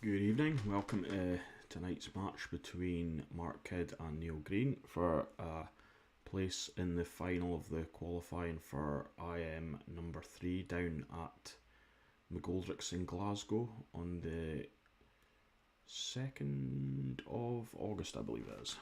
Good evening, welcome to tonight's match between Mark Kidd and Neil Green for a place in the final of the qualifying for IM number 3 down at McGoldrick's in Glasgow on the 2nd of August, I believe it is.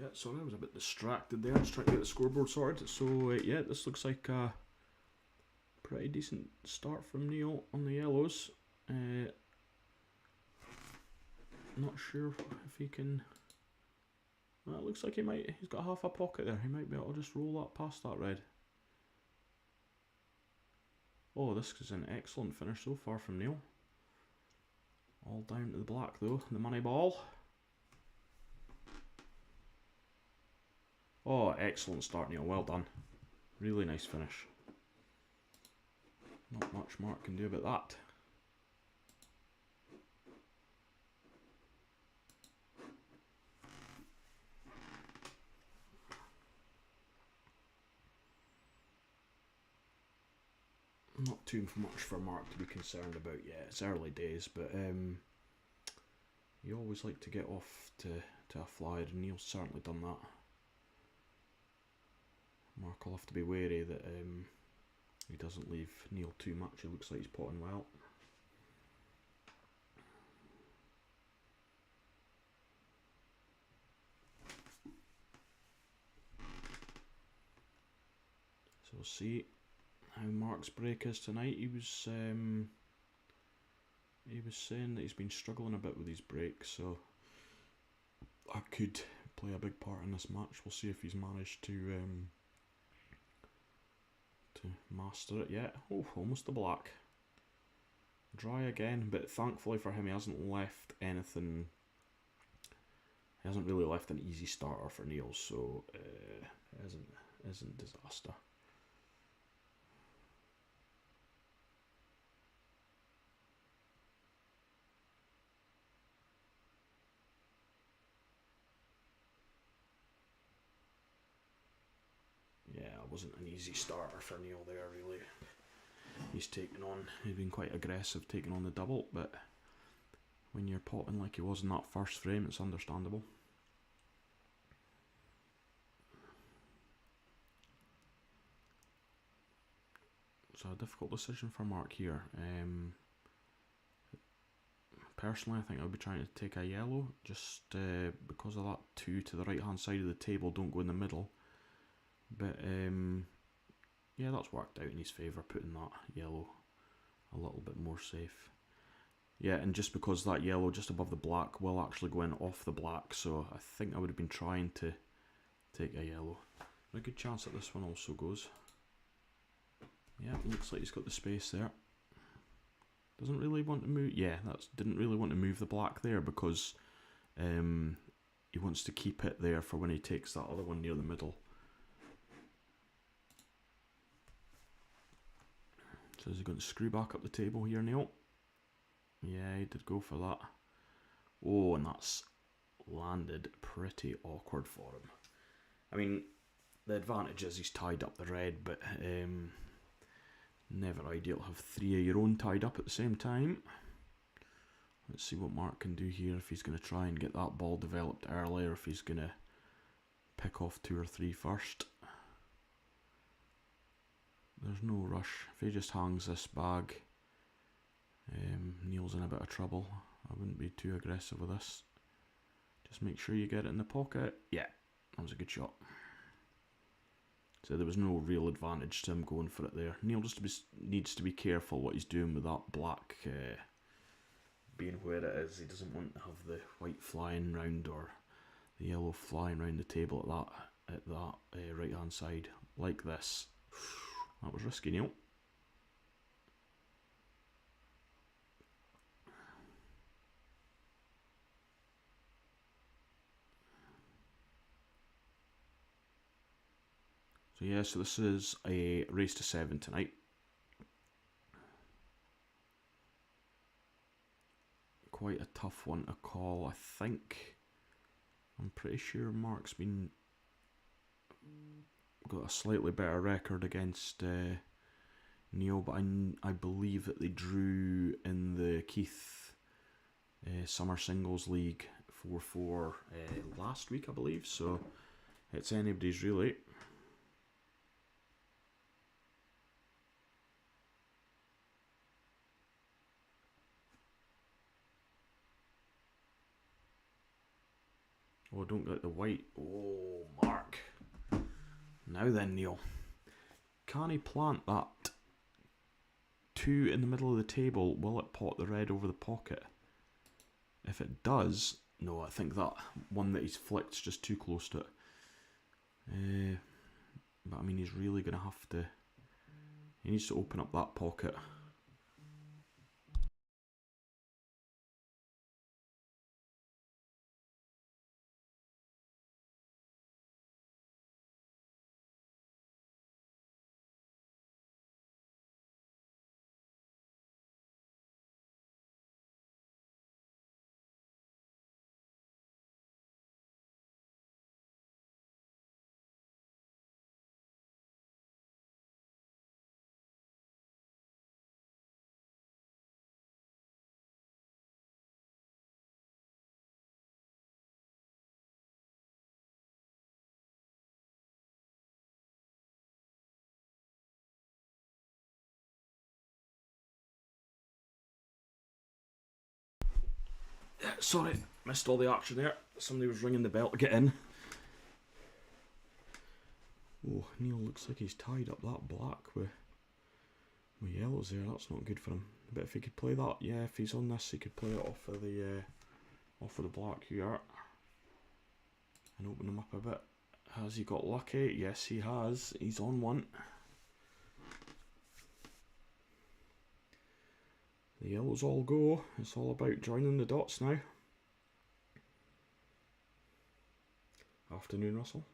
Yeah, sorry, I was a bit distracted there. I was trying to get the scoreboard sorted. So, yeah, this looks like a pretty decent start from Neil on the yellows. Not sure if he can... Well, it looks like he's got half a pocket there. He might be able to just roll that past that red. Oh, this is an excellent finish so far from Neil. All down to the black though, the money ball. Oh, excellent start, Neil. Well done. Really nice finish. Not much Mark can do about that. Not too much for Mark to be concerned about yet. It's early days, but you always like to get off to a flyer, and Neil's certainly done that. Mark will have to be wary that he doesn't leave Neil too much. He looks like he's potting well. So we'll see how Mark's break is tonight. He was saying that he's been struggling a bit with his break, so that could play a big part in this match. We'll see if he's managed to master it yet. Oh, almost the black. Dry again, but thankfully for him, he hasn't left anything. He hasn't really left an easy starter for Neil, so it isn't disaster. Yeah, it wasn't an easy starter for Neil there, really. He's been quite aggressive taking on the double, but when you're potting like he was in that first frame, it's understandable. So a difficult decision for Mark here. Personally, I think I would be trying to take a yellow, just because of that 2 to the right hand side of the table, don't go in the middle. But yeah, that's worked out in his favour, putting that yellow a little bit more safe. Yeah, and just because that yellow just above the black will actually go in off the black, so I think I would have been trying to take a yellow. A good chance that this one also goes. Yeah, looks like he's got the space there. Doesn't really want to move. Yeah, didn't really want to move the black there because he wants to keep it there for when he takes that other one near the middle. So is he going to screw back up the table here, Neil? Yeah, he did go for that. Oh, and that's landed pretty awkward for him. I mean, the advantage is he's tied up the red, but never ideal to have 3 of your own tied up at the same time. Let's see what Mark can do here, if he's going to try and get that ball developed early, or if he's going to pick off 2 or 3 first. There's no rush. If he just hangs this bag, Neil's in a bit of trouble. I wouldn't be too aggressive with this. Just make sure you get it in the pocket. Yeah, that was a good shot. So there was no real advantage to him going for it there. Neil just needs to be careful what he's doing with that black being where it is. He doesn't want to have the white flying round or the yellow flying round the table at that right hand side like this. That was risky, Neil. So yeah, so this is a race to 7 tonight. Quite a tough one to call. I'm pretty sure Mark's got a slightly better record against Neil, but I believe that they drew in the Keith Summer Singles League 4-4 last week, I believe, so it's anybody's really. Oh, don't get the white. Oh, Mark. Now then, Neil. Can he plant that 2 in the middle of the table? Will it pot the red over the pocket? If it does, no, I think that one that he's flicked just too close to it. But I mean, he's really going to have to... He needs to open up that pocket. Sorry, missed all the action there. Somebody was ringing the bell to get in. Oh, Neil looks like he's tied up that black with yellows there. That's not good for him. But if he could play that, yeah, if he's on this, he could play it off of the black here and open him up a bit. Has he got lucky? Yes, he has. He's on one. The yellows all go. It's all about joining the dots now. Afternoon, Russell.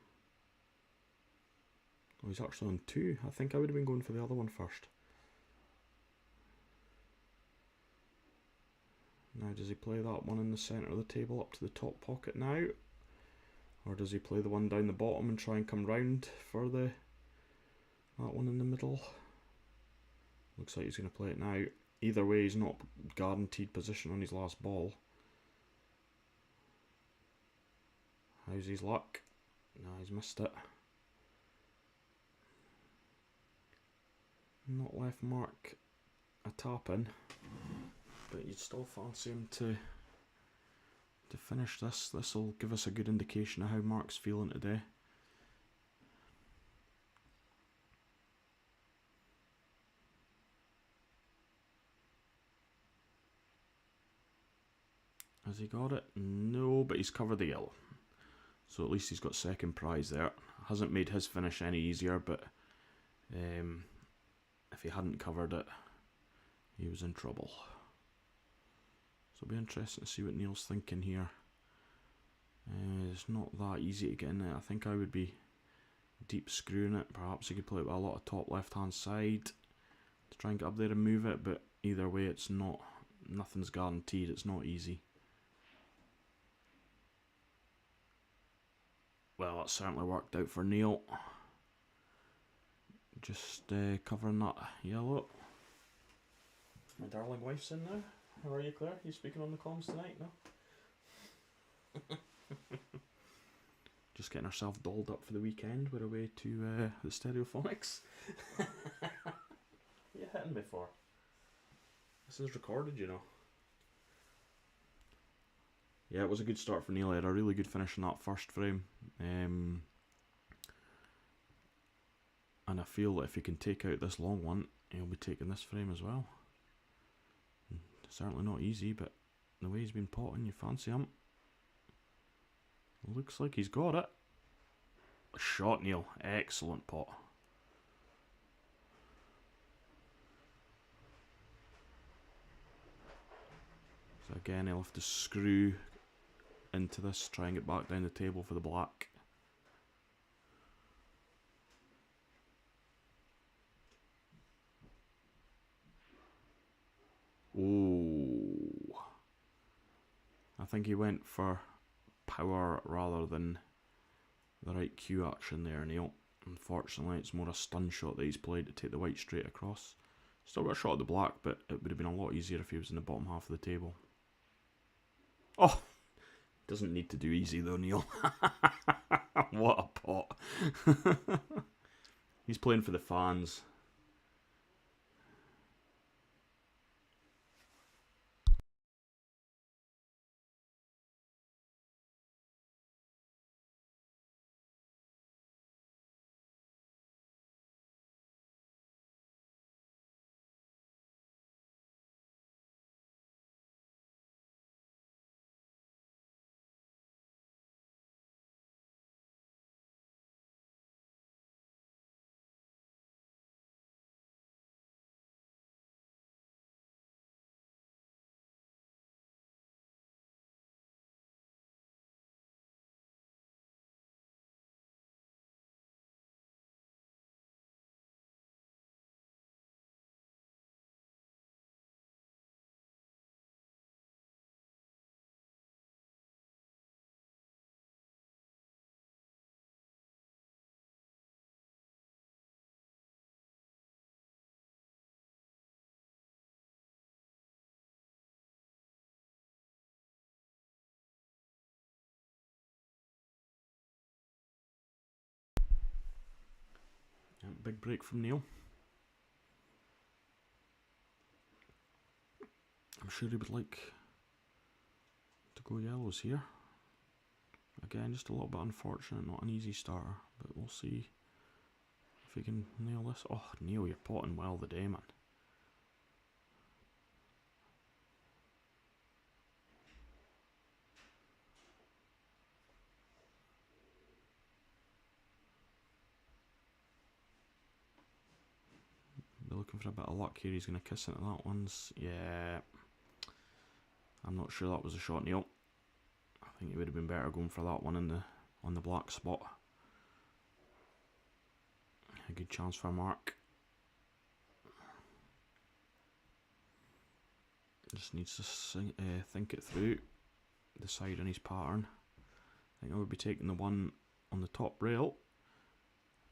Oh, he's actually on 2. I think I would have been going for the other one first. Now, does he play that one in the centre of the table up to the top pocket now? Or does he play the one down the bottom and try and come round for that one in the middle? Looks like he's going to play it now. Either way, he's not guaranteed position on his last ball. How's his luck? No, he's missed it. Not left Mark a tap in, but you'd still fancy him to finish this. This will give us a good indication of how Mark's feeling today. Has he got it? No, but he's covered the yellow. So at least he's got second prize there. Hasn't made his finish any easier, but if he hadn't covered it, he was in trouble. So it'll be interesting to see what Neil's thinking here. It's not that easy to get in there. I think I would be deep screwing it. Perhaps he could play it with a lot of top left hand side to try and get up there and move it, but either way it's not, nothing's guaranteed, it's not easy. Well, that certainly worked out for Neil. Just covering that yellow. My darling wife's in now. How are you, Claire? You speaking on the comms tonight, no? Just getting herself dolled up for the weekend. We're away to the Stereophonics. What are you hitting me for? This is recorded, you know. Yeah, it was a good start for Neil. He had a really good finish in that first frame. And I feel that if he can take out this long one, he'll be taking this frame as well. Certainly not easy, but the way he's been potting, you fancy him. Looks like he's got it. Shot, Neil. Excellent pot. So again, he'll have to screw into this, try and get back down the table for the black. Oh, I think he went for power rather than the right cue action there, Neil. Unfortunately, it's more a stun shot that he's played to take the white straight across. Still got a shot at the black, but it would have been a lot easier if he was in the bottom half of the table. Oh, doesn't need to do easy though, Neil. What a pot. He's playing for the fans. Big break from Neil. I'm sure he would like to go yellows here. Again, just a little bit unfortunate, not an easy starter, but we'll see if he can nail this. Oh, Neil, you're potting well the day, man. Be looking for a bit of luck here. He's going to kiss into that one's. Yeah. I'm not sure that was a shot, Neil. I think it would have been better going for that one on the black spot. A good chance for a mark. Just needs to think it through, decide on his pattern. I think I would be taking the one on the top rail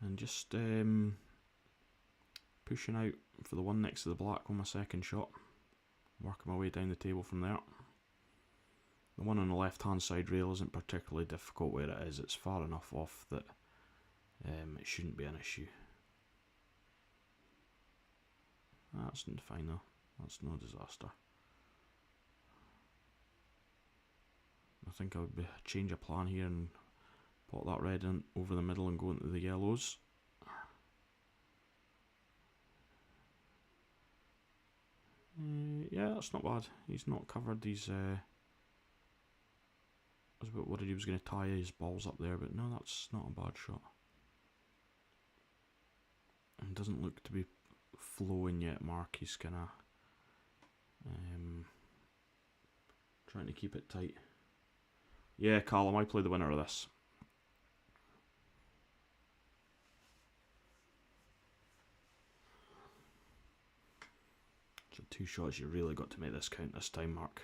and just pushing out for the one next to the black on my second shot. Working my way down the table from there. The one on the left hand side rail isn't particularly difficult where it is. It's far enough off that it shouldn't be an issue. That's fine though. That's no disaster. I think I would change a plan here and put that red in over the middle and go into the yellows. Yeah, that's not bad. He's not covered these. I was a bit worried he was going to tie his balls up there, but no, that's not a bad shot. It doesn't look to be flowing yet, Mark. He's kind of trying to keep it tight. Yeah, Callum, I play the winner of this. So 2 shots, you really got to make this count this time, Mark.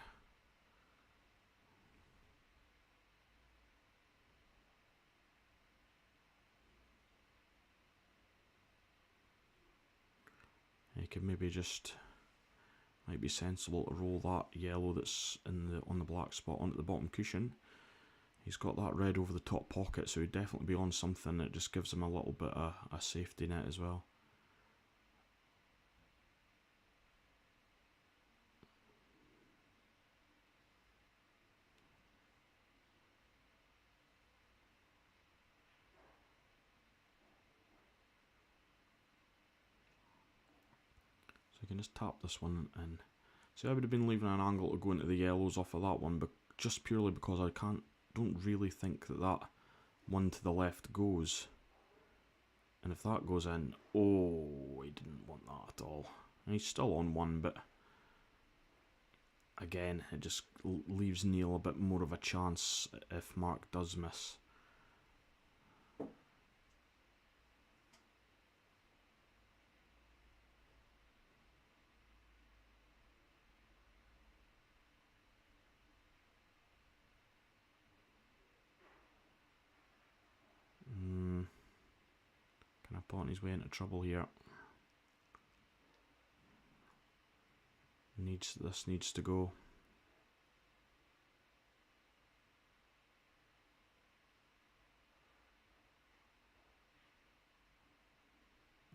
You could maybe just, might be sensible to roll that yellow that's on the black spot onto the bottom cushion. He's got that red over the top pocket, so he'd definitely be on something that just gives him a little bit of a safety net as well. can just tap this one in. See, I would have been leaving an angle to go into the yellows off of that one, but just purely because I don't really think that one to the left goes. And if that goes in, oh, I didn't want that at all. And he's still on one, but again, it just leaves Neil a bit more of a chance if Mark does miss. Kind of putting his way into trouble here. This needs to go.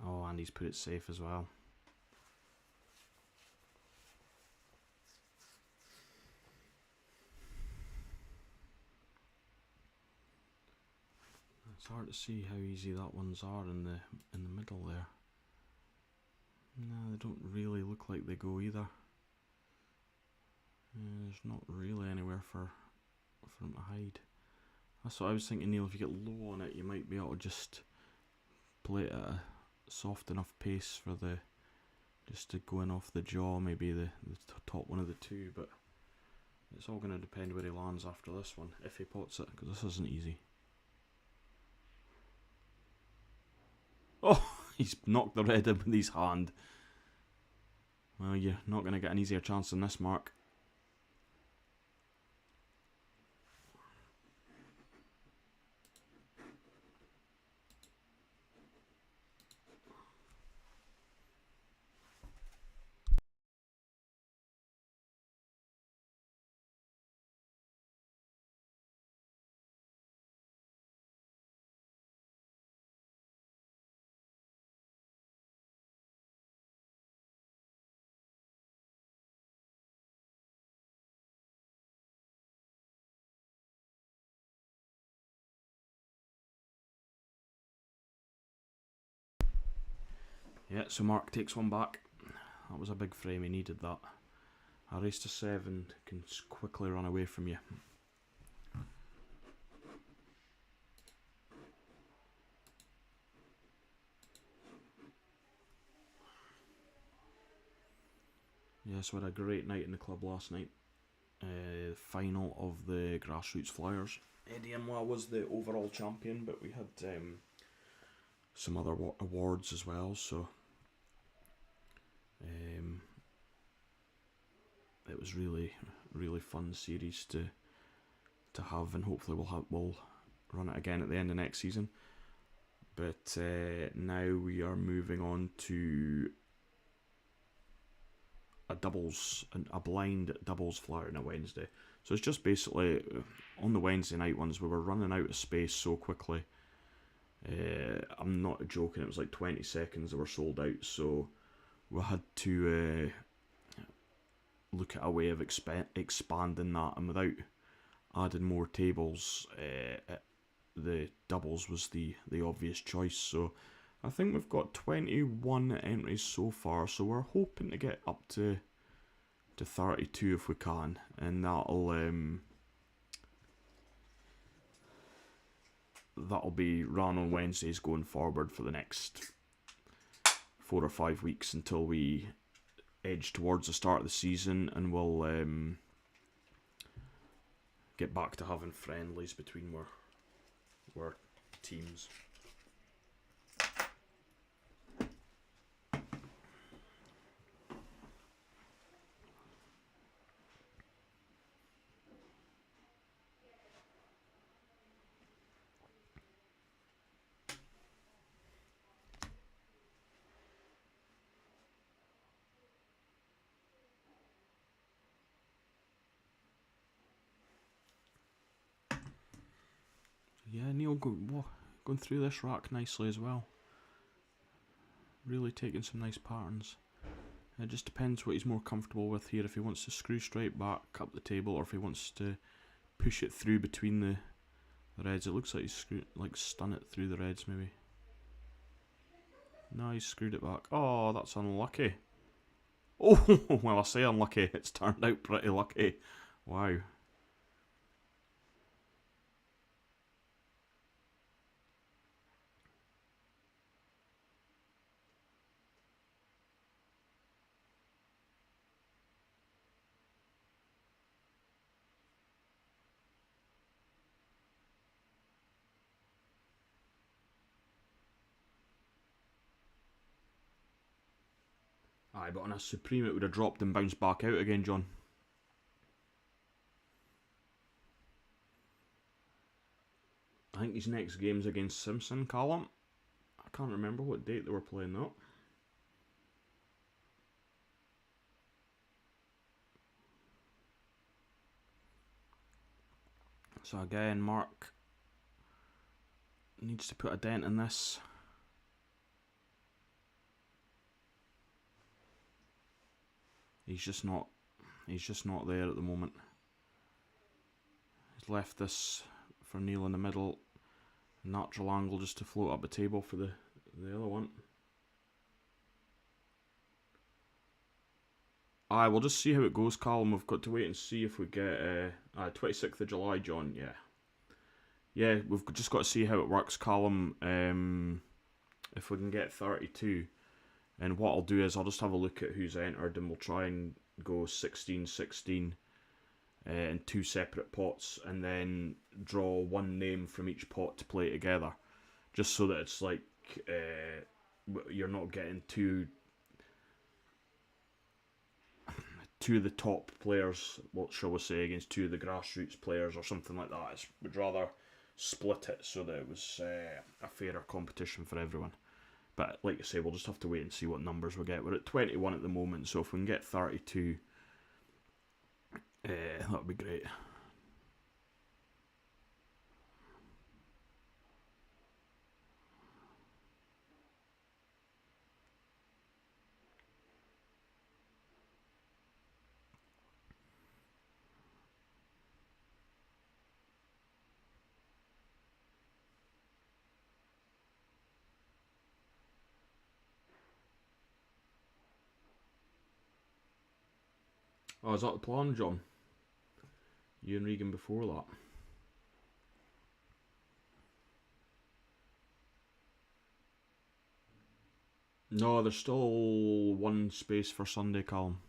Oh, and he's put it safe as well. It's hard to see how easy that ones are in the middle there. No, they don't really look like they go either. There's not really anywhere for him to hide. That's what I was thinking, Neil. If you get low on it, you might be able to just play it at a soft enough pace for just to go in off the jaw, maybe the top one of the two. But it's all going to depend where he lands after this one, if he pots it, because this isn't easy. Oh, he's knocked the red in with his hand. Well, you're not going to get an easier chance than this, Mark. Yeah, so Mark takes one back. That was a big frame, he needed that. A race to 7 can quickly run away from you. Yeah, so we had a great night in the club last night. Final of the Grassroots Flyers. Eddie Imwa was the overall champion, but we had some other awards as well, so it was really fun series to have, and hopefully we'll run it again at the end of next season. But now we are moving on to a blind doubles flyer on a Wednesday. So it's just basically on the Wednesday night ones we were running out of space so quickly. I'm not joking, it was like 20 seconds they were sold out, so we had to look at a way of expanding that, and without adding more tables, the doubles was the obvious choice. So I think we've got 21 entries so far, so we're hoping to get up to 32 if we can, and that'll be run on Wednesdays going forward for the next 4 or 5 weeks until we edge towards the start of the season, and we'll get back to having friendlies between our teams. Yeah, Neil going through this rack nicely as well. Really taking some nice patterns. It just depends what he's more comfortable with here. If he wants to screw straight back up the table, or if he wants to push it through between the reds. It looks like he's stun it through the reds maybe. No, he's screwed it back. Oh, that's unlucky. Oh, well, I say unlucky. It's turned out pretty lucky. Wow. Aye, but on a Supreme it would have dropped and bounced back out again, John. I think his next game's against Simpson, Callum. I can't remember what date they were playing that. So again, Mark needs to put a dent in this. He's just not there at the moment. He's left this for Neil in the middle. Natural angle just to float up the table for the other one. Aye, we'll just see how it goes, Callum. We've got to wait and see if we get 26th of July, John. Yeah, we've just got to see how it works, Callum. If we can get 32. And what I'll do is I'll just have a look at who's entered and we'll try and go 16-16 in 2 separate pots and then draw one name from each pot to play together. Just so that it's like you're not getting two of the top players, what shall we say, against 2 of the grassroots players or something like that. We'd rather split it so that it was a fairer competition for everyone. But like I say, we'll just have to wait and see what numbers we get. We're at 21 at the moment, so if we can get 32, that would be great. Oh, is that the plan, John? You and Regan before that? No, there's still one space for Sunday, Callum.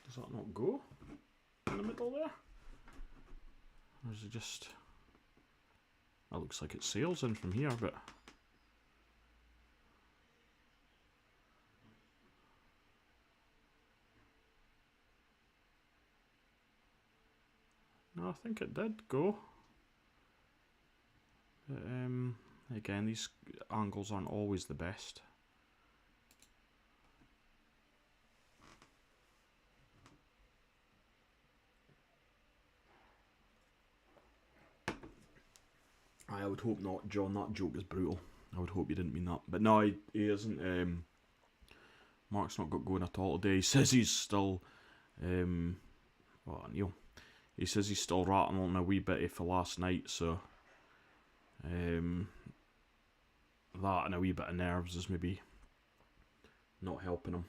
Does that not go in the middle there? Or is it just... That looks like it sails in from here, but... No, I think it did go. But, again, these angles aren't always the best. I would hope not, John. That joke is brutal. I would hope you didn't mean that. But no, he isn't. Mark's not got going at all today. He says he's still... Neil. He says he's still rattling a wee bit for last night, so... that and a wee bit of nerves is maybe not helping him.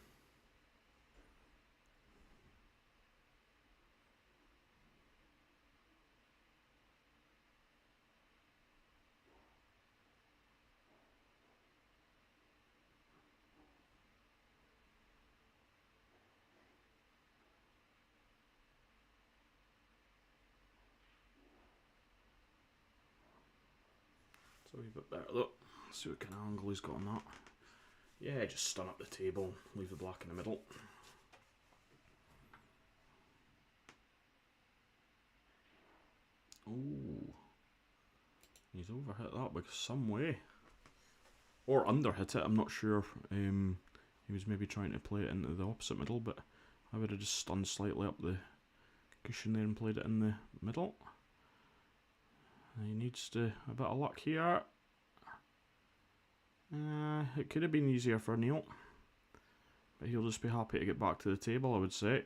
A wee bit better though. Let's see what kind of angle he's got on that. Yeah, just stun up the table, leave the black in the middle. Ooh. He's overhit that by some way. Or underhit it, I'm not sure. He was maybe trying to play it into the opposite middle, but I would have just stunned slightly up the cushion there and played it in the middle. He needs a bit of luck here. It could have been easier for Neil, but he'll just be happy to get back to the table, I would say.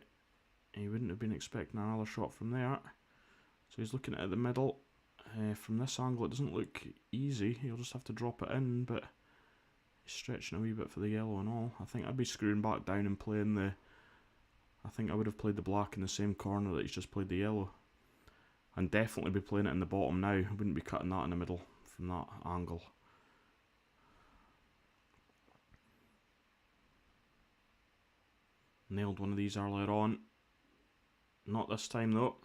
he wouldn't have been expecting another shot from there. So he's looking at the middle. From this angle it doesn't look easy, he'll just have to drop it in, but he's stretching a wee bit for the yellow and all. I think I'd be screwing back down and playing the... I think I would have played the black in the same corner that he's just played the yellow. And definitely be playing it in the bottom now, I wouldn't be cutting that in the middle from that angle. Nailed one of these earlier on. Not this time though.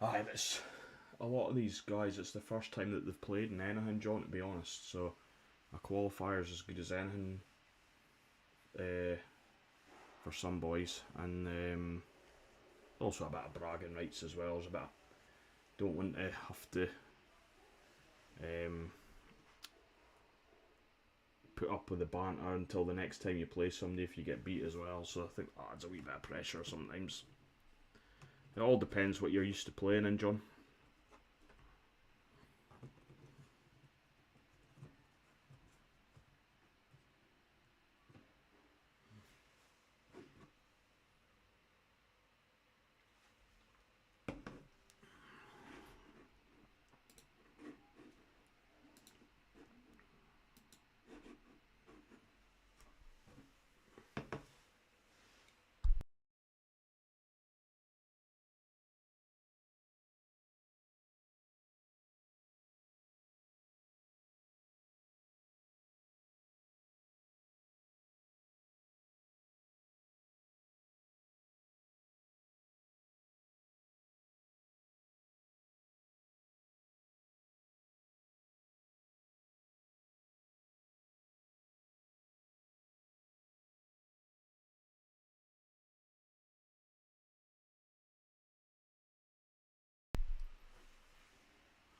Aye, but it's a lot of these guys, it's the first time that they've played in anything, John, to be honest, so a qualifier is as good as anything for some boys, and also a bit of bragging rights as well. There's a bit of, don't want to have to put up with the banter until the next time you play somebody if you get beat as well, so I think that adds a wee bit of pressure sometimes. It all depends what you're used to playing in, John.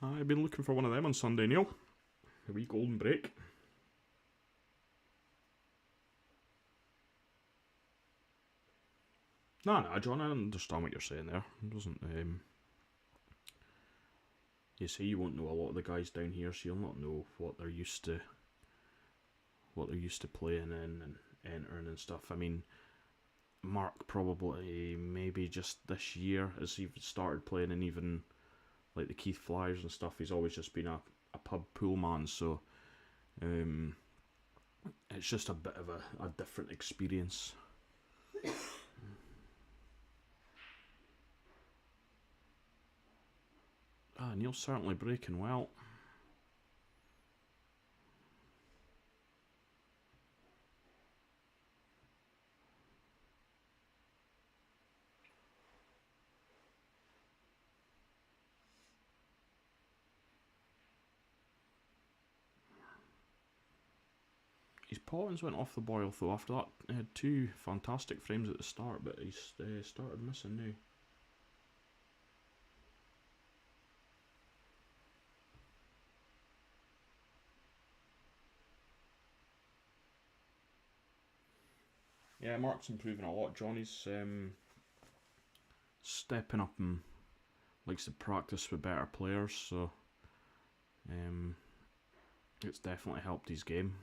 I've been looking for one of them on Sunday, Neil. A wee golden break. Nah, John, I understand what you're saying there. It doesn't, you say you won't know a lot of the guys down here, so you'll not know what they're used to, playing in and entering and stuff. I mean, Mark probably maybe just this year as he started playing, and even like the Keith Flyers and stuff, he's always just been a pub pool man, so it's just a bit of a different experience. Neil's certainly breaking well. His paws went off the boil though. After that, he had two fantastic frames at the start, but he's started missing now. Yeah, Mark's improving a lot. Johnny's stepping up and likes to practice with better players, so it's definitely helped his game.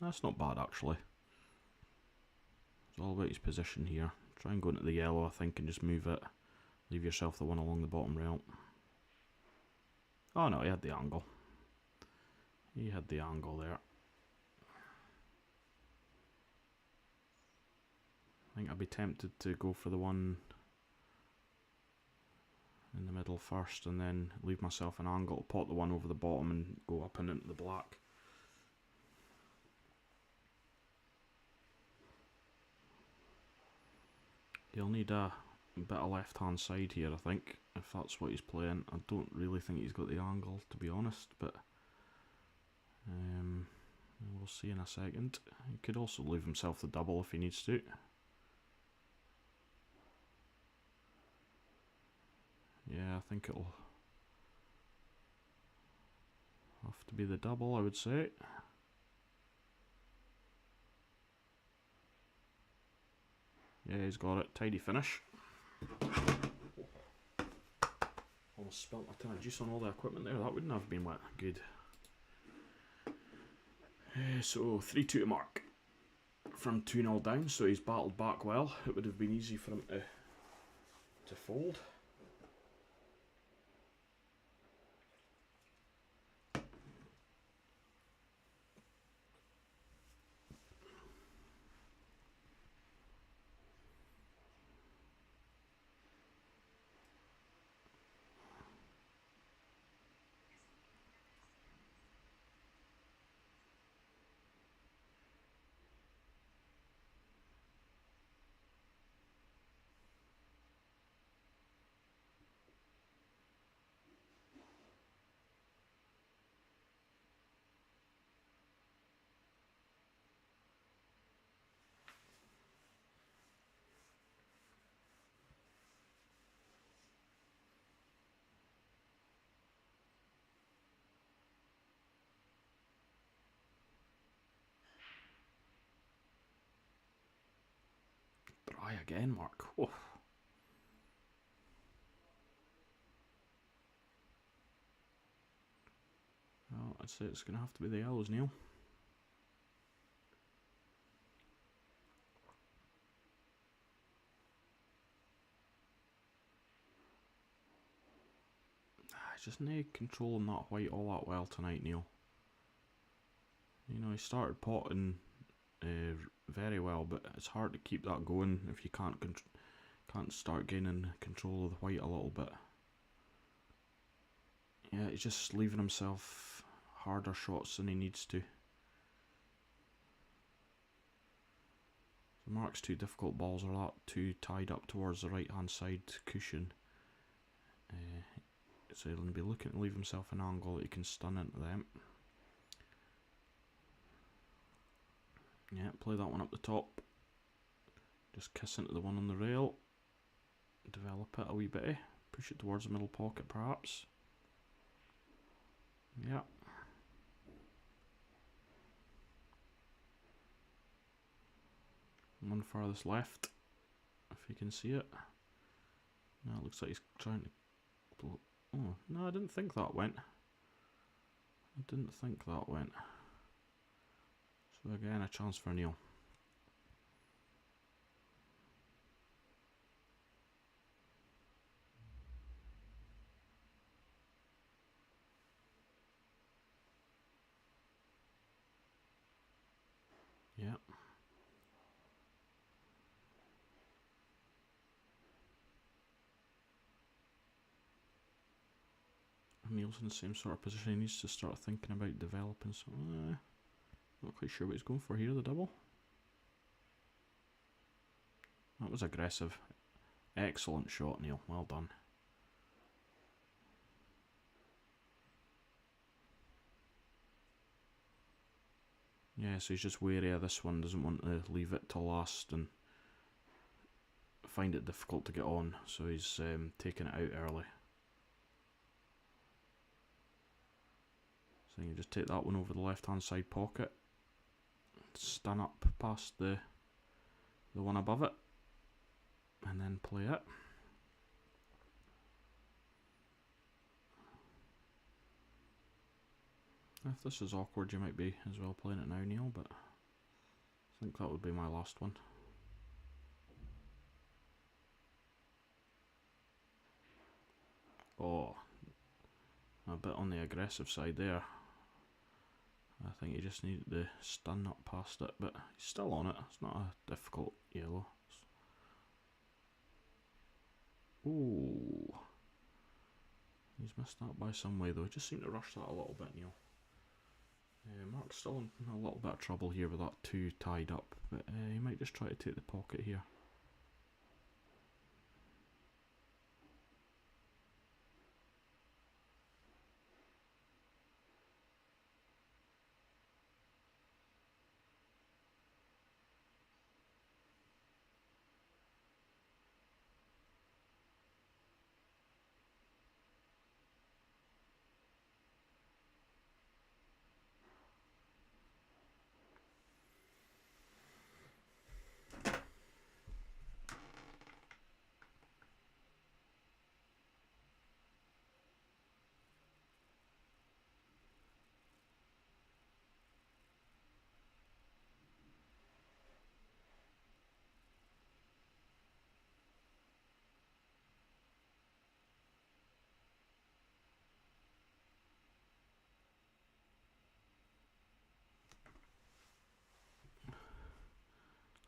That's not bad actually. It's all about his position here. Try and go into the yellow, I think, and just move it. Leave yourself the one along the bottom rail. Oh no, he had the angle. He had the angle there. I think I'd be tempted to go for the one in the middle first and then leave myself an angle, pot the one over the bottom and go up and into the black. He'll need a bit of left-hand side here, I think, if that's what he's playing. I don't really think he's got the angle, to be honest, but we'll see in a second. He could also leave himself the double if he needs to. Yeah, I think it'll have to be the double, I would say. Yeah, he's got it. Tidy finish. Almost spilt my tin of juice on all the equipment there. That wouldn't have been good. So 3-2 to Mark. From 2-0 down, so he's battled back well. It would have been easy for him to fold. Try again, Mark. Oh. Well, I'd say it's going to have to be the yellows, Neil. Just no controlling that white all that well tonight, Neil. You know, he started potting very well, but it's hard to keep that going if you can't start gaining control of the white a little bit. Yeah, he's just leaving himself harder shots than he needs to. So Mark's two difficult balls are that two tied up towards the right hand side cushion. So he'll be looking to leave himself an angle that he can stun into them. Yeah, play that one up the top. Just kiss into the one on the rail. Develop it a wee bit. Push it towards the middle pocket perhaps. Yeah. One farthest left, if you can see it. Now it looks like he's trying to blow. Oh, no, I didn't think that went. So again, a chance for Neil. Yeah. Neil's in the same sort of position. He needs to start thinking about developing something. Not quite sure what he's going for here, the double. That was aggressive. Excellent shot, Neil. Well done. Yeah, so he's just wary of this one. Doesn't want to leave it till last and find it difficult to get on. So he's taking it out early. So you just take that one over the left hand side pocket, stun up past the one above it, and then play it. If this is awkward, you might be as well playing it now, Neil, but I think that would be my last one. Oh, a bit on the aggressive side there. I think he just needed to stun up past it, but he's still on it. It's not a difficult yellow. Ooh. He's missed that by some way though. He just seemed to rush that a little bit, Neil. Mark's still in a little bit of trouble here with that two tied up, but he might just try to take the pocket here.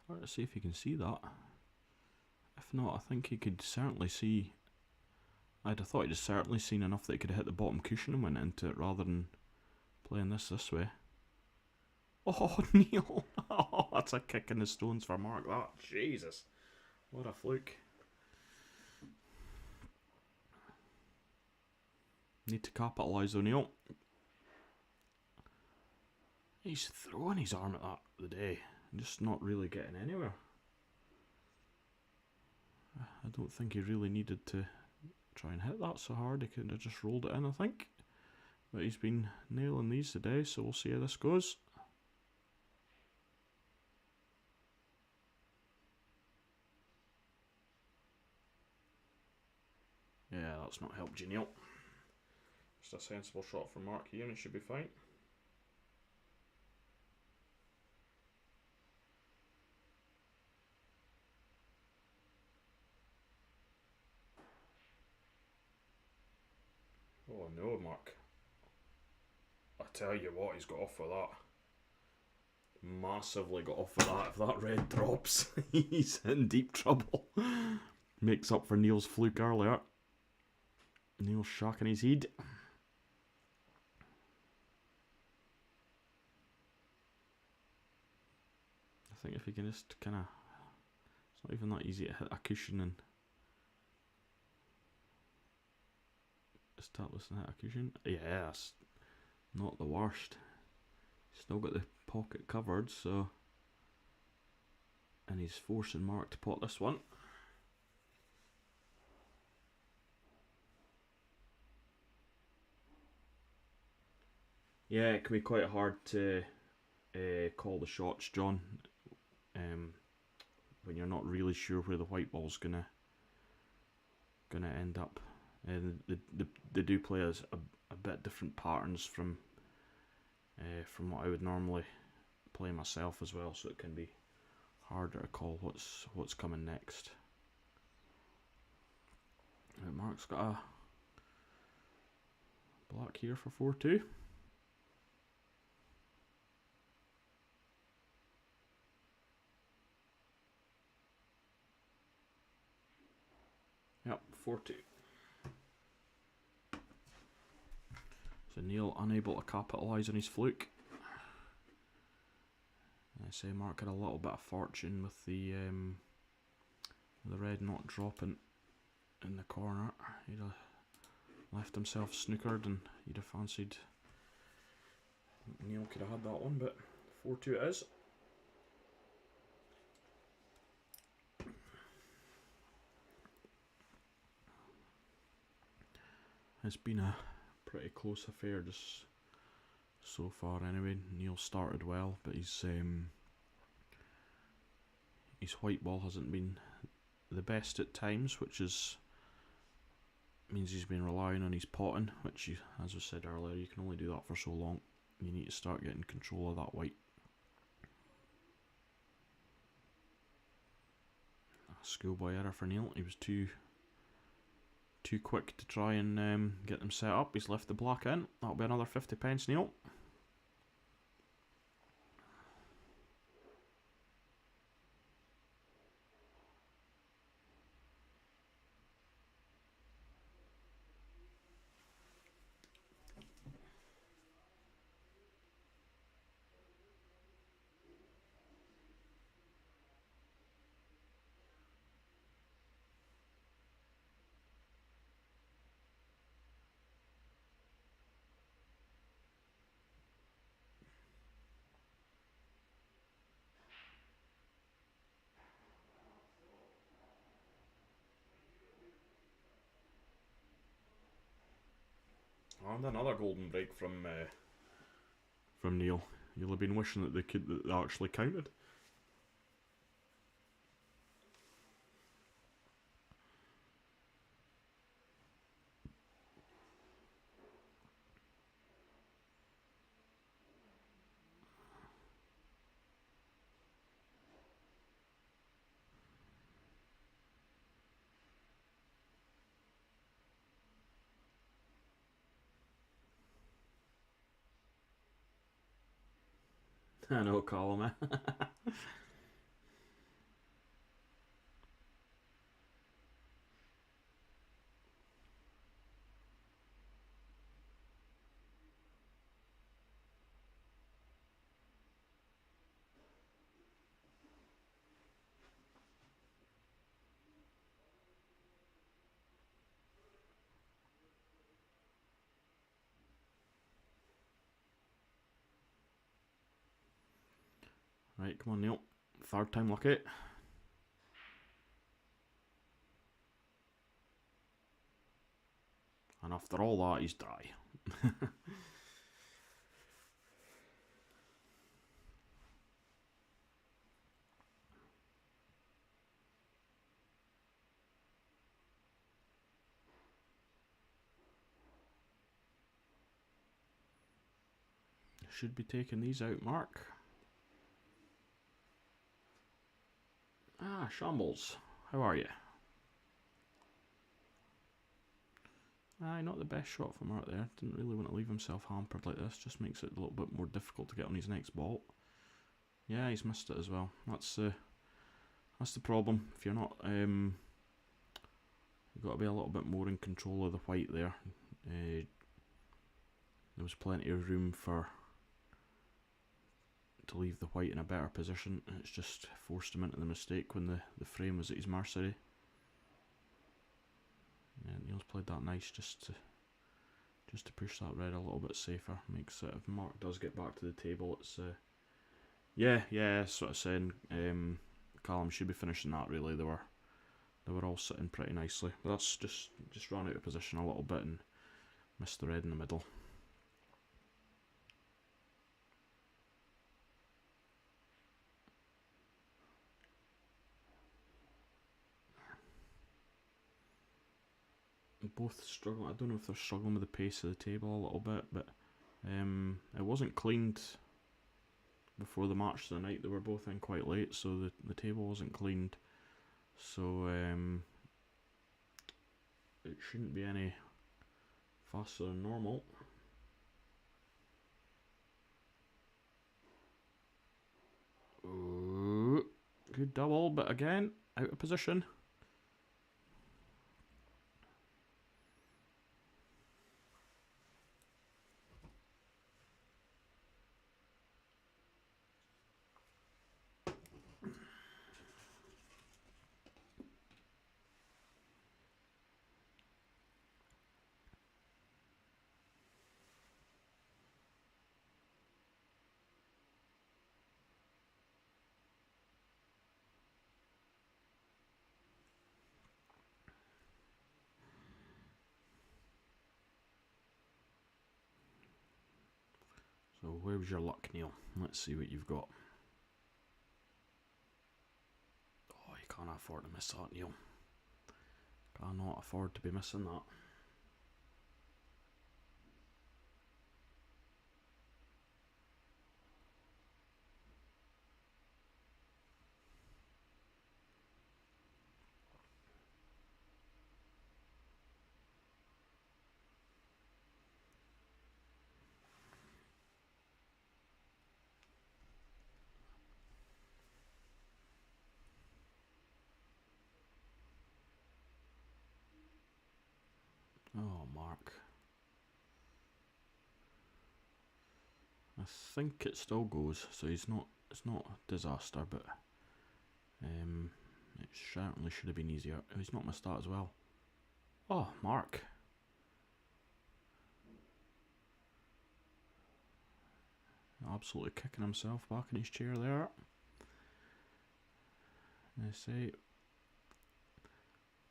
Let's see if you can see that. If not, I think he could certainly see. I'd have thought he'd certainly seen enough that he could have hit the bottom cushion and went into it rather than playing this way. Oh, Neil! Oh, that's a kick in the stones for Mark. That, Jesus, what a fluke. Need to capitalise though, Neil. He's throwing his arm at that the day, just not really getting anywhere. I don't think he really needed to try and hit that so hard. He could have just rolled it in, I think. But he's been nailing these today, so we'll see how this goes. Yeah, that's not helped you, Neil. Just a sensible shot from Mark here and he should be fine. Oh no, Mark. I tell you what, he's got off with that. Massively got off with that. If that red drops, he's in deep trouble. Makes up for Neil's fluke earlier. Neil's shocking his head. I think if you can just kind of... It's not even that easy to hit a cushion and... Start listening to a cushion. Yeah, that's not the worst. Still got the pocket covered, so... And he's forcing Mark to pot this one. Yeah, it can be quite hard to call the shots, John, when you're not really sure where the white ball's gonna end up. And they do play as a bit different patterns from what I would normally play myself as well, so it can be harder to call what's coming next. Mark's got a black here for 4-2. Yep, 4-2. So Neil unable to capitalise on his fluke. I say Mark had a little bit of fortune with the red not dropping in the corner. He'd have left himself snookered and he'd have fancied Neil could have had that one, but 4-2 it is. It's been a pretty close affair just so far anyway. Neil started well, but his white ball hasn't been the best at times, which means he's been relying on his potting, which, as I said earlier, you can only do that for so long. You need to start getting control of that white. A schoolboy error for Neil. He was too quick to try and get them set up. He's left the black in. That'll be another 50 pence, Neil. And another golden break from Neil. You'll have been wishing that they actually counted. I know, Colin. Right, come on, Neil. Third time lucky. And after all that, he's dry. Should be taking these out, Mark. Ah, Shambles. How are you? Aye, not the best shot from Mark there. Didn't really want to leave himself hampered like this. Just makes it a little bit more difficult to get on his next ball. Yeah, he's missed it as well. That's the problem. If you're not, you've got to be a little bit more in control of the white there. There was plenty of room to leave the white in a better position. It's just forced him into the mistake when the frame was at his mercy. Yeah, Neil's played that nice just to push that red a little bit safer. Makes it, if Mark does get back to the table, it's yeah, that's what I was saying. Callum should be finishing that really. They were all sitting pretty nicely. But that's just ran out of position a little bit and missed the red in the middle. Both struggling. I don't know if they're struggling with the pace of the table a little bit, but it wasn't cleaned before the match tonight. They were both in quite late, so the table wasn't cleaned. So it shouldn't be any faster than normal. Ooh, good double, but again, out of position. So where was your luck, Neil? Let's see what you've got. Oh, you can't afford to miss that, Neil. Cannot afford to be missing that. Oh, Mark. I think it still goes, so it's not a disaster, but it certainly should have been easier. He's not missed that as well. Oh, Mark. Absolutely kicking himself back in his chair there. I say,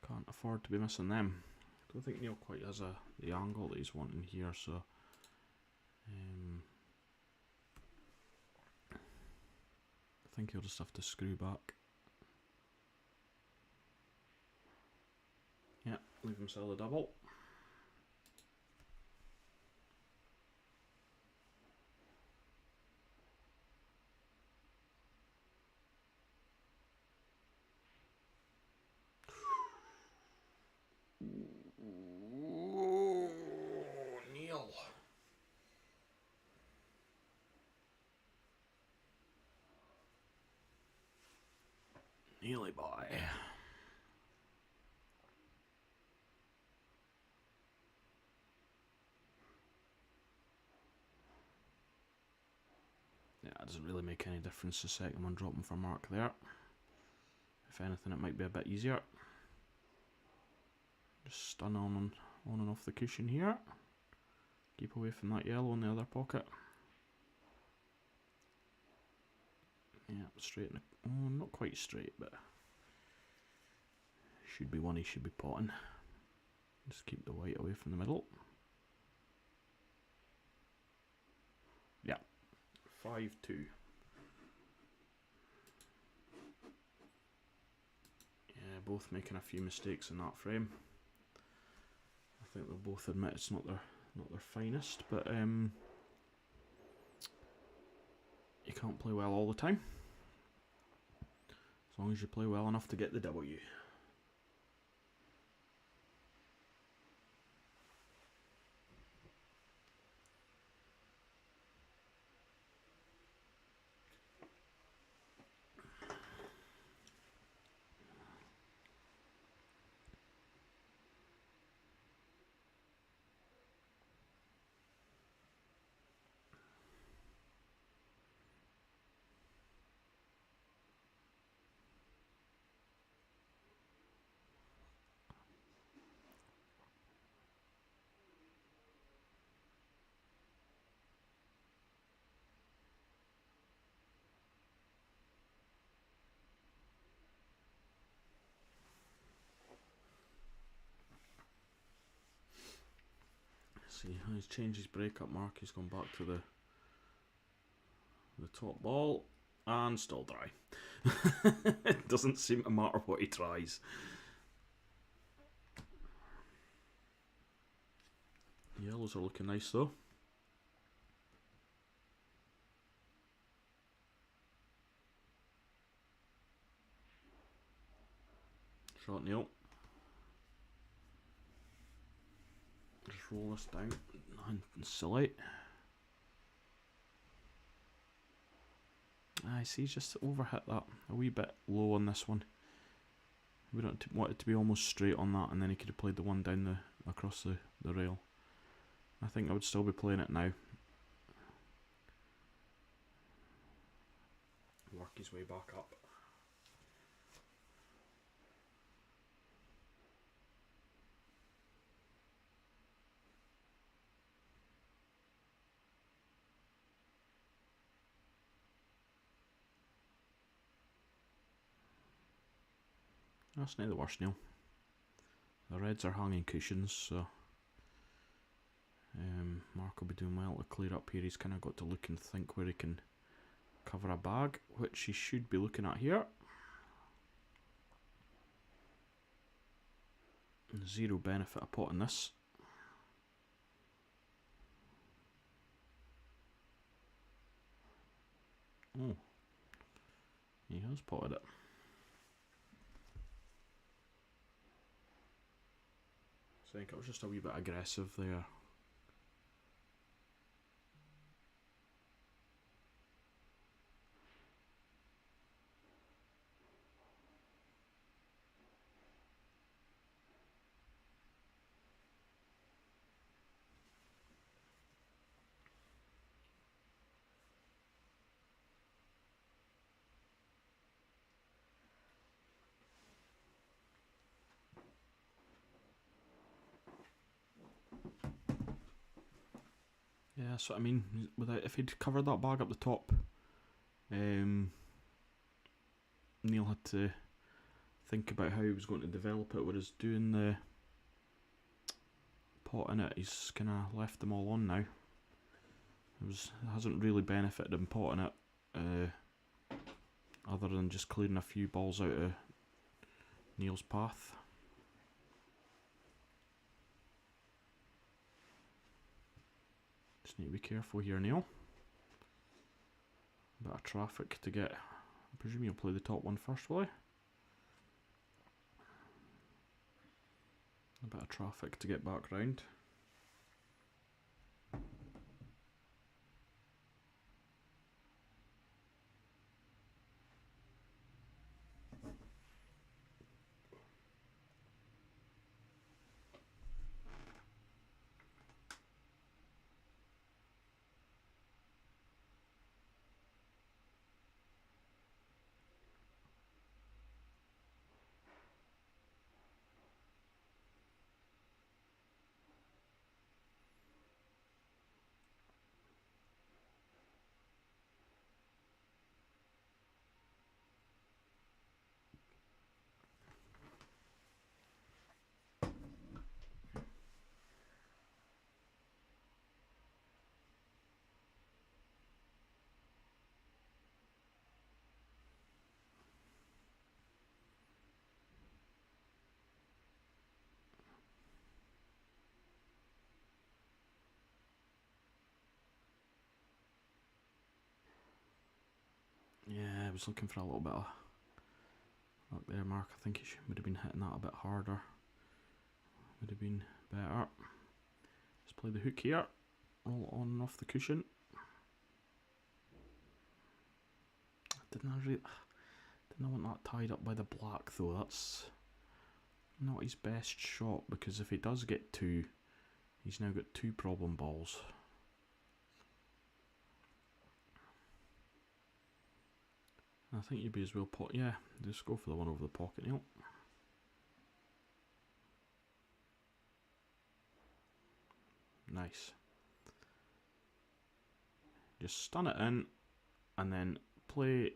can't afford to be missing them. Don't think Neil quite has the angle that he's wanting here, so I think he'll just have to screw back. Yeah, leave him sell the double. Neil. Nearly by. Yeah, it doesn't really make any difference the second one dropping for Mark there. If anything, it might be a bit easier. Just stun on and off the cushion here. Keep away from that yellow in the other pocket. Yeah, straight. Oh, not quite straight, but should be one he should be potting. Just keep the white away from the middle. Yeah, 5-2. Yeah, both making a few mistakes in that frame. I think they'll both admit it's not their finest, but you can't play well all the time. As long as you play well enough to get the W. See, he's changed his breakup mark. He's gone back to the top ball and still dry. It doesn't seem to matter what he tries. Yellows are looking nice though. Shot Neil. Just roll this down and silly. I see he's just overhit that a wee bit low on this one. We don't want it to be almost straight on that, and then he could have played the one down across the rail. I think I would still be playing it now. Work his way back up. That's not the worst, Neil. The reds are hanging cushions, so Mark will be doing well to clear up here. He's kind of got to look and think where he can cover a bag, which he should be looking at here. Zero benefit of potting this. Oh, he has potted it. I think it was just a wee bit aggressive there. Yeah, so I mean, if he'd covered that bag up the top, Neil had to think about how he was going to develop it. Whereas doing the pot in it, he's kind of left them all on now. It hasn't really benefited him potting it, other than just clearing a few balls out of Neil's path. Just need to be careful here, Neil. A bit of traffic to get. I presume you'll play the top one first, will he? A bit of traffic to get back round. was looking for a little bit of luck there, Mark. I think he would have been hitting that a bit harder. Would have been better. Let's play the hook here. Roll it on and off the cushion. Didn't I want that tied up by the black though. That's not his best shot, because if he does get two, he's now got two problem balls. I think you'd be as well yeah, just go for the one over the pocket nail. Nice. Just stun it in and then play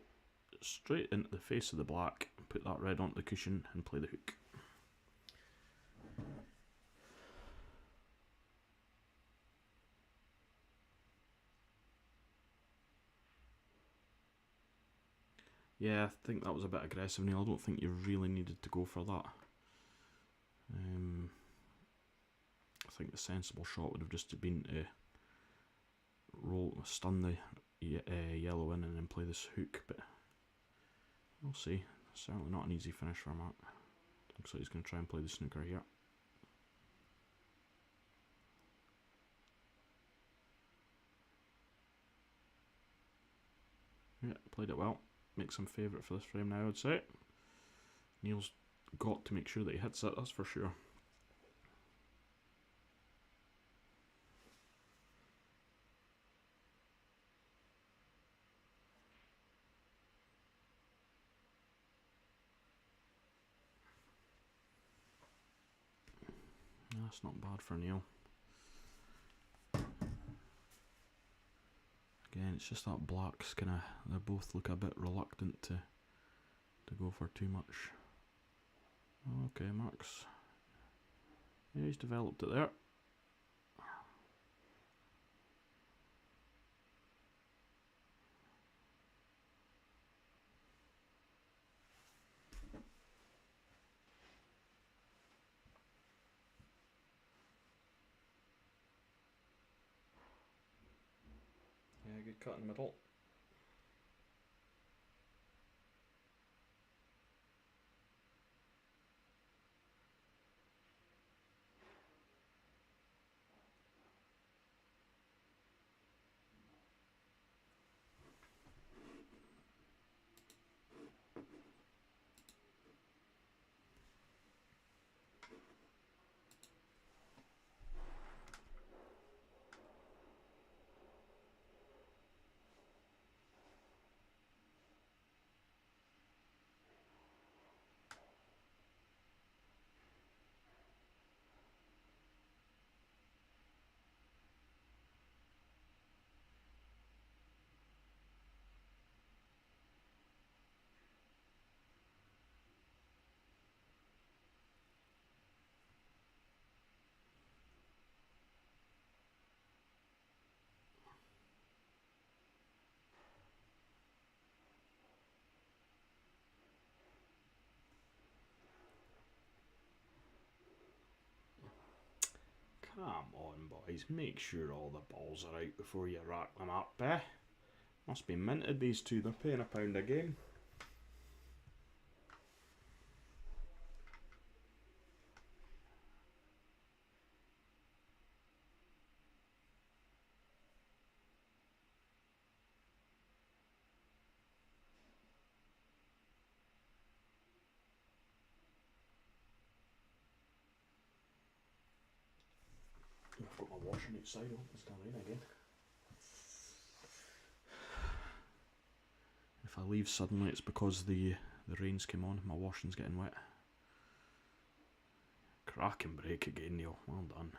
straight into the face of the black, put that red onto the cushion and play the hook. Yeah, I think that was a bit aggressive, Neil. I don't think you really needed to go for that. I think the sensible shot would have just been to stun the yellow in and then play this hook, but we'll see. Certainly not an easy finish for Mark. Looks like he's going to try and play the snooker here. Yeah, played it well. Makes him favourite for this frame now, I'd say. Neil's got to make sure that he hits it, that's for sure. That's not bad for Neil. Again, it's just that black's kind of, they both look a bit reluctant to go for too much. Okay, Mark's, yeah, he's developed it there. Yeah, good cut in the middle. Come on, boys, make sure all the balls are out before you rack them up, eh? Must be minted, these two, they're paying £1 a game. I've got my washing outside, I hope it's going to rain again. If I leave suddenly, it's because the rain's came on, my washing's getting wet. Cracking break again, Neil, well done.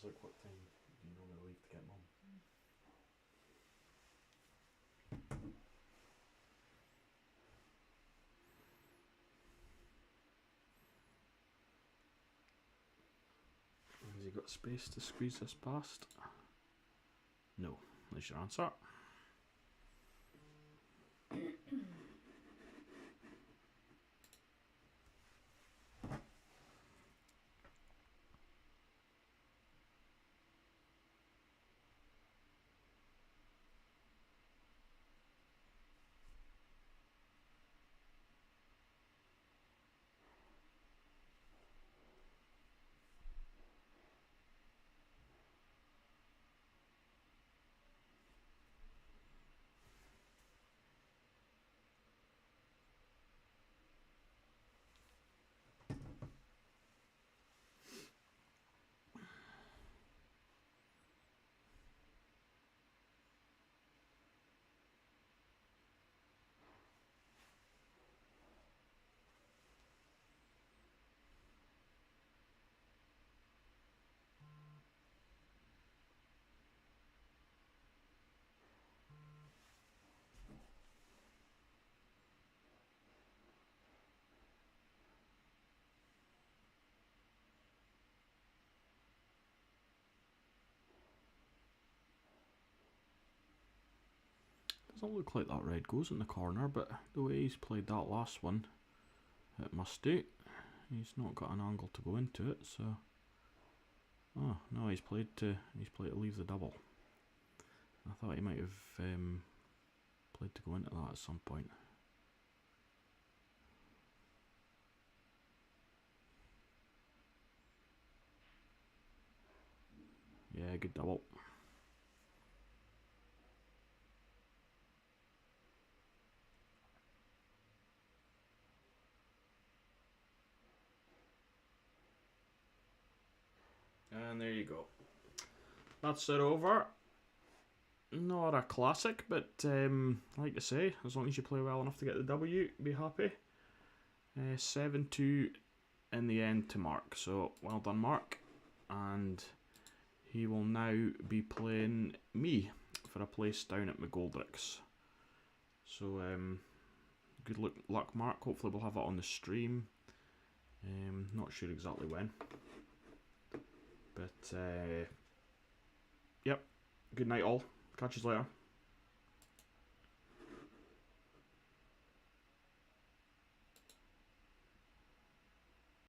like, what time do you normally leave to get mum? Has he got space to squeeze this past? No. There's your answer. Doesn't look like that red goes in the corner, but the way he's played that last one, it must do. He's not got an angle to go into it, so. Oh no, he's played to leave the double. I thought he might have played to go into that at some point. Yeah, good double. And there you go. That's it over. Not a classic, but like I say, as long as you play well enough to get the W, be happy. 7-2 in the end to Mark. So well done, Mark. And he will now be playing me for a place down at McGoldrick's. So good luck, Mark. Hopefully we'll have it on the stream. Not sure exactly when. But, yep. Good night all. Catch you later.